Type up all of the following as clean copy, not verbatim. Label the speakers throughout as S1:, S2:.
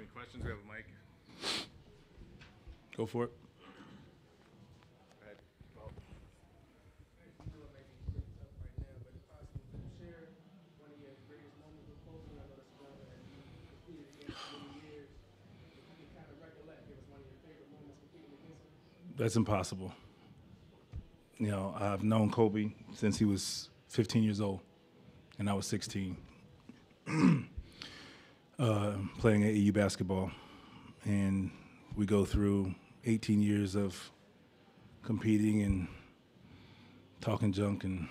S1: any questions, we have a mic.
S2: Go for it.
S1: Go ahead. Well,
S2: That's impossible. You know, I've known Kobe since he was 15 years old, and I was 16, playing AAU basketball. And we go through 18 years of competing and talking junk and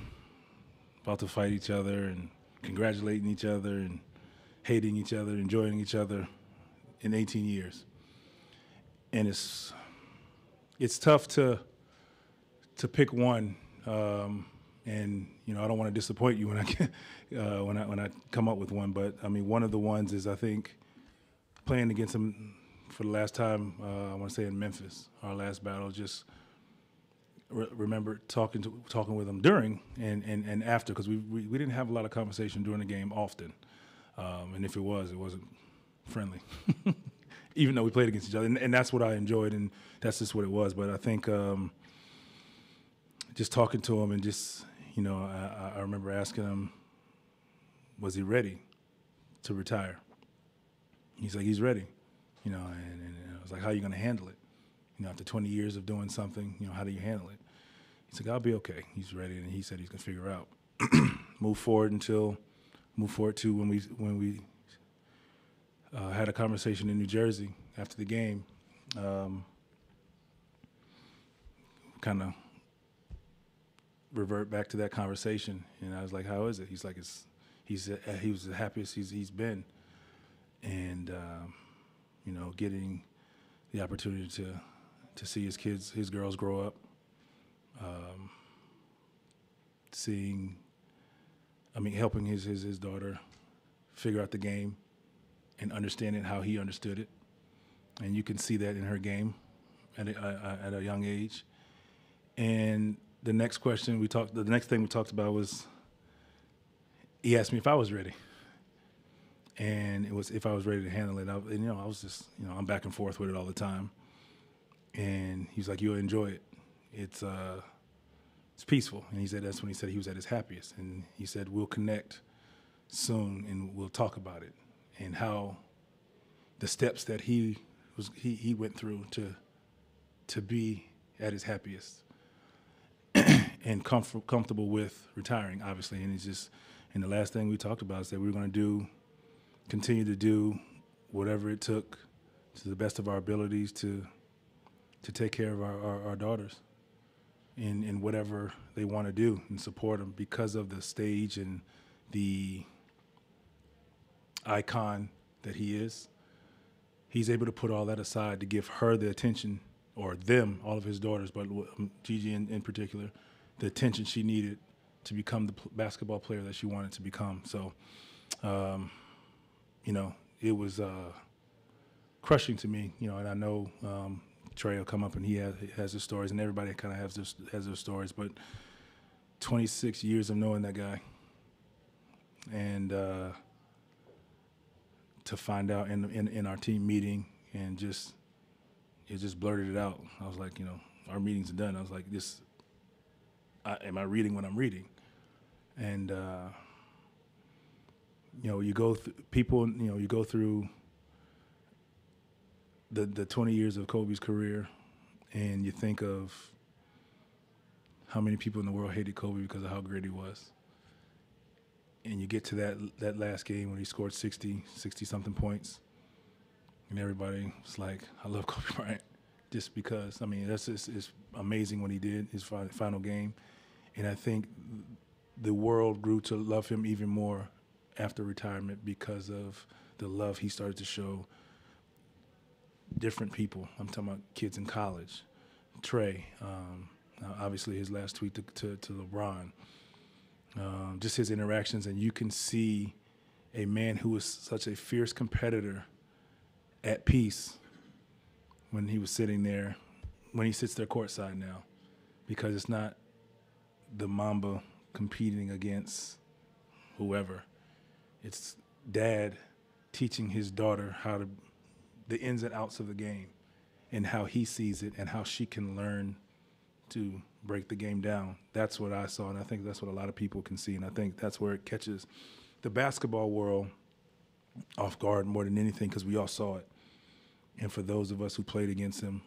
S2: about to fight each other and congratulating each other and hating each other, enjoying each other in 18 years. And it's tough to pick one. And you know, I don't want to disappoint you when I come up with one. But I mean, one of the ones is, I think, playing against him for the last time. I want to say in Memphis, our last battle. Just remember talking with him during and after, because we didn't have a lot of conversation during the game often, and if it wasn't friendly. Even though we played against each other, and that's what I enjoyed, and that's just what it was. But I think just talking to him and just, you know, I remember asking him, was he ready to retire? He's like, he's ready, you know, and I was like, how are you going to handle it? You know, after 20 years of doing something, you know, how do you handle it? He's like, I'll be okay. He's ready, and he said he's going to figure it out. Move forward to when we had a conversation in New Jersey after the game. Kind of revert back to that conversation, and I was like, "How is it?" He's like, he was the happiest he's been, and you know, getting the opportunity to see his girls grow up, helping his daughter figure out the game and understanding how he understood it. And you can see that in her game at a young age. And the next thing we talked about was, he asked me if I was ready. And it was if I was ready to handle it. And I was just, I'm back and forth with it all the time. And he's like, you'll enjoy it. It's peaceful. And he said that's when he said he was at his happiest. And he said, we'll connect soon and we'll talk about it and how the steps that he went through to be at his happiest and comfortable with retiring, obviously. And the last thing we talked about is that we were going to continue to do whatever it took to the best of our abilities to take care of our daughters in whatever they want to do and support them because of the stage and the icon that he is. He's able to put all that aside to give her the attention, or them, all of his daughters, but Gigi in particular, the attention she needed to become the basketball player that she wanted to become. So, it was crushing to me, and I know Trey will come up and he has his stories, and everybody kind of has their stories, but 26 years of knowing that guy, and to find out in our team meeting, and it just blurted it out. I was like, our meeting's done. I was like, am I reading what I'm reading? And you go through the 20 years of Kobe's career, and you think of how many people in the world hated Kobe because of how great he was. And you get to that last game when he scored 60-something points, and everybody was like, I love Kobe Bryant, just because. I mean, it's amazing what he did, his final game. And I think the world grew to love him even more after retirement because of the love he started to show different people. I'm talking about kids in college, Trey, obviously his last tweet to LeBron, just his interactions, and you can see a man who was such a fierce competitor at peace when he was sitting there, when he sits there courtside now, because it's not the Mamba competing against whoever. It's dad teaching his daughter how to the ins and outs of the game and how he sees it and how she can learn to break the game down. That's what I saw, and I think that's what a lot of people can see, and I think that's where it catches the basketball world off guard more than anything, because we all saw it. And for those of us who played against him,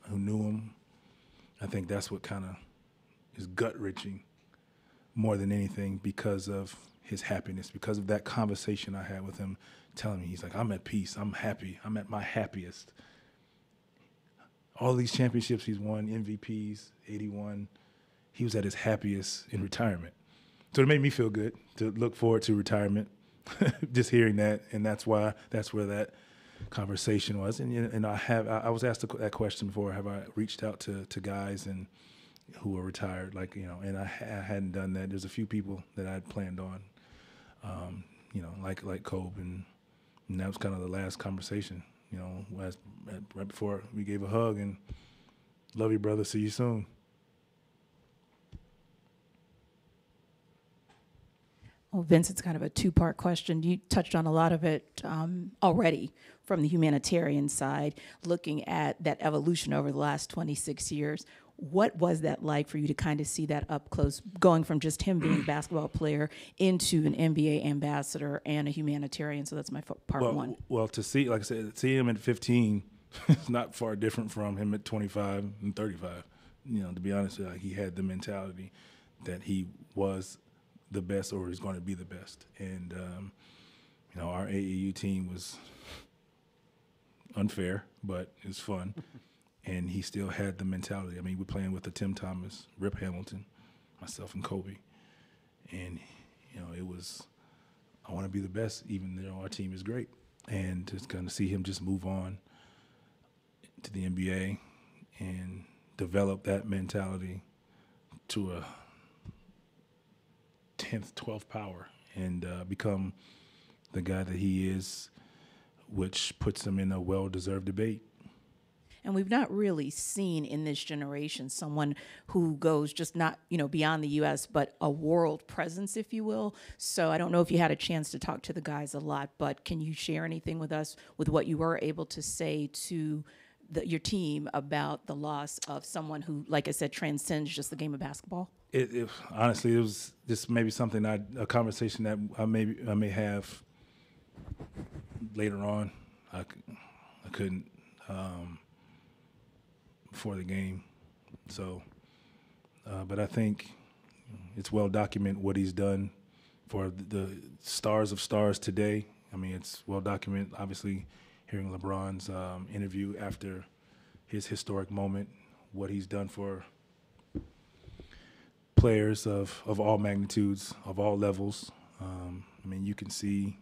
S2: who knew him, I think that's what kind of is gut-wrenching more than anything, because of his happiness, because of that conversation I had with him telling me, he's like, I'm at peace, I'm happy, I'm at my happiest. All these championships he's won, MVPs, 81, he was at his happiest in retirement. So it made me feel good to look forward to retirement, just hearing that, and that's where that conversation was. And I was asked that question before, have I reached out to guys and who are retired, and I hadn't done that. There's a few people that I'd planned on, like Kobe, and that was kind of the last conversation, right before we gave a hug and love you, brother, see you soon.
S3: Well, Vince, it's kind of a two-part question. You touched on a lot of it already from the humanitarian side, looking at that evolution over the last 26 years. What was that like for you to kind of see that up close, going from just him being a basketball player into an NBA ambassador and a humanitarian? So that's my part one.
S2: Well, to see, like I said, see him at 15 is not far different from him at 25 and 35. To be honest, he had the mentality that he was the best or is going to be the best. And, our AAU team was unfair, but it was fun. And he still had the mentality. I mean, we're playing with the Tim Thomas, Rip Hamilton, myself, and Kobe. And, it was, I want to be the best, even though our team is great. And just kind of see him just move on to the NBA and develop that mentality to a 10th, 12th power and become the guy that he is, which puts him in a well-deserved debate.
S3: And we've not really seen in this generation someone who goes just not, beyond the U.S., but a world presence, if you will. So I don't know if you had a chance to talk to the guys a lot, but can you share anything with us with what you were able to say to your team about the loss of someone who, like I said, transcends just the game of basketball?
S2: Honestly, it was just maybe something a conversation that I may have later on. I couldn't before the game. So, but I think it's well documented what he's done for the stars of stars today. I mean, it's well documented. Obviously, hearing LeBron's interview after his historic moment, what he's done for players of all magnitudes, of all levels. I mean, you can see,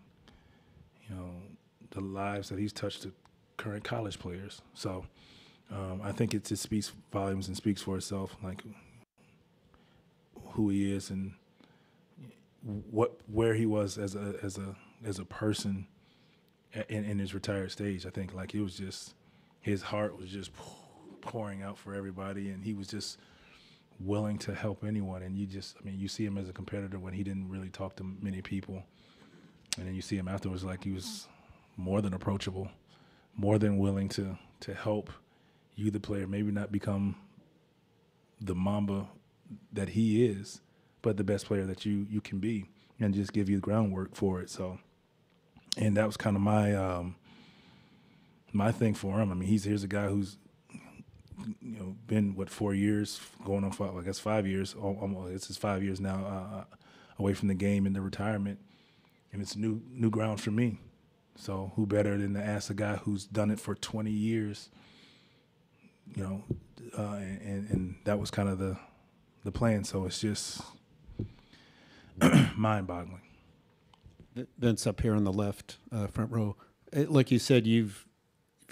S2: the lives that he's touched to current college players. So I think it just speaks volumes and speaks for itself, like who he is and where he was as a person in his retired stage. I think it was just, his heart was just pouring out for everybody, and he was just willing to help anyone. And you see him as a competitor when he didn't really talk to many people. And then you see him afterwards, he was more than approachable, more than willing to help you, the player, maybe not become the Mamba that he is, but the best player that you can be, and just give you the groundwork for it. So, and that was kind of my thing for him. I mean, here's a guy who's been 4 years, going on 5 years. Almost, it's his 5 years now away from the game into retirement, and it's new ground for me. So who better than to ask a guy who's done it for 20 years? And that was kind of the plan. So it's just mind-boggling.
S4: Vince, up here on the left front row, like you said, you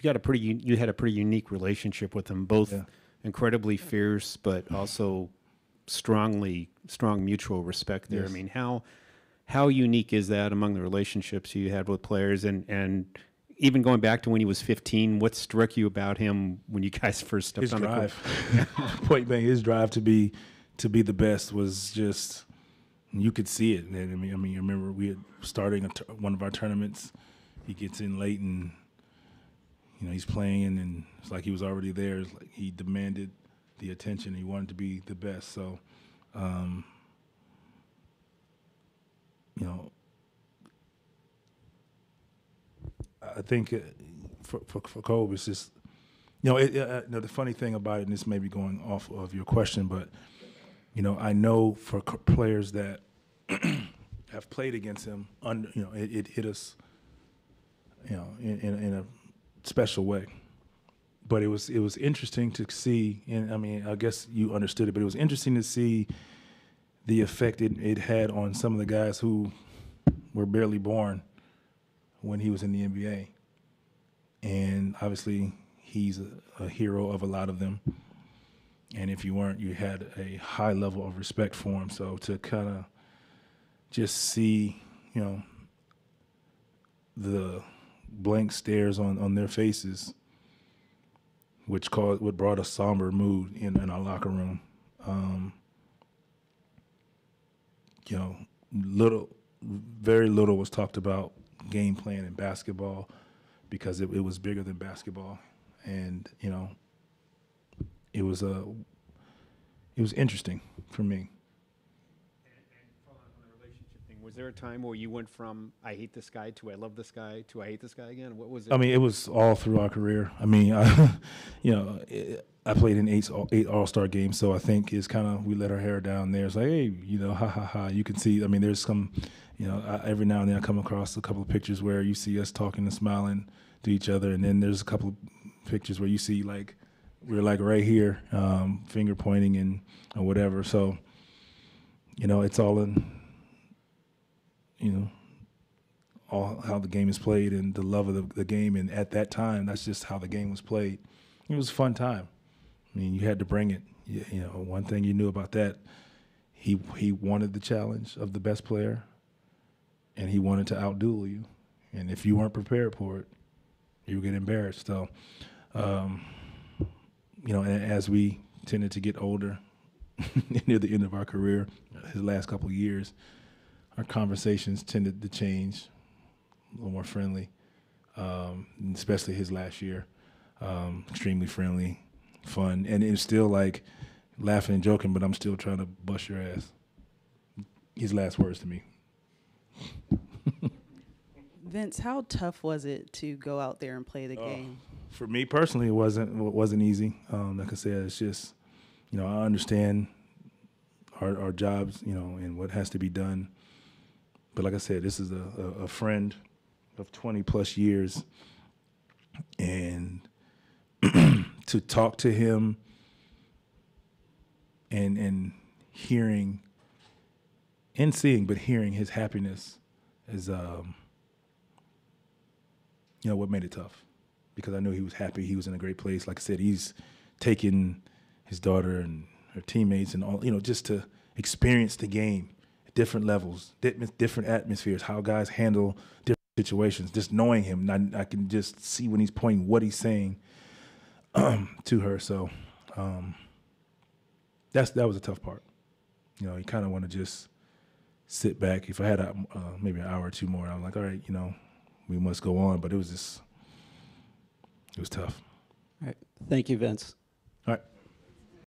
S4: had a pretty unique relationship with him, both incredibly fierce, but also strong mutual respect there. Yes. I mean, how unique is that among the relationships you had with players, and even going back to when he was 15, what struck you about him when you guys first stepped on the court?
S2: His drive, point blank, his drive to be the best was just, you could see it. And I mean, you remember we had starting one of our tournaments. He gets in late and he's playing, and it's like he was already there. It's like he demanded the attention. He wanted to be the best. So, I think for Kobe, it's just, the funny thing about it, and this may be going off of your question, but, I know for players that have played against him, it hit us, in a special way. But it was interesting to see, and I mean, I guess you understood it, but it was interesting to see the effect it had on some of the guys who were barely born when he was in the NBA. And obviously, he's a hero of a lot of them. And if you weren't, you had a high level of respect for him. So to kind of just see, the blank stares on their faces, what brought a somber mood in our locker room. Very little was talked about game plan in basketball because it was bigger than basketball, and it was interesting for me.
S4: On the relationship thing, was there a time where you went from I hate this guy to I love this guy to I hate this guy again? What was it?
S2: I mean, it was all through our career. I mean, I played in 8 All-Star games, so I think it's kind of, we let our hair down there. It's like, hey, ha, ha, ha. You can see, I mean, there's some, every now and then I come across a couple of pictures where you see us talking and smiling to each other, and then there's a couple of pictures where you see, like, we're, like, right here, finger pointing and or whatever. So, it's all in, all how the game is played and the love of the game. And at that time, that's just how the game was played. It was a fun time. I mean, you had to bring it. One thing you knew about that, he wanted the challenge of the best player, and he wanted to outduel you. And if you weren't prepared for it, you would get embarrassed. So, and as we tended to get older, near the end of our career, his last couple of years, our conversations tended to change, a little more friendly, especially his last year. Extremely friendly, fun, and it's still like laughing and joking, but I'm still trying to bust your ass. His last words to me.
S5: Vince, how tough was it to go out there and play the game?
S2: For me personally, it wasn't easy. Like I said, it's just, I understand our jobs, and what has to be done. But like I said, this is a friend of 20 plus years, and to talk to him and hearing and seeing, but hearing his happiness is, what made it tough, because I knew he was happy. He was in a great place. Like I said, he's taken his daughter and her teammates and all, just to experience the game at different levels, different atmospheres, how guys handle different situations. Just knowing him, I can just see when he's pointing what he's saying to her. So that was a tough part. You kind of want to just sit back. If I had maybe an hour or two more, I'm like, all right, we must go on. But it was tough.
S6: All right. Thank you, Vince.
S2: All right.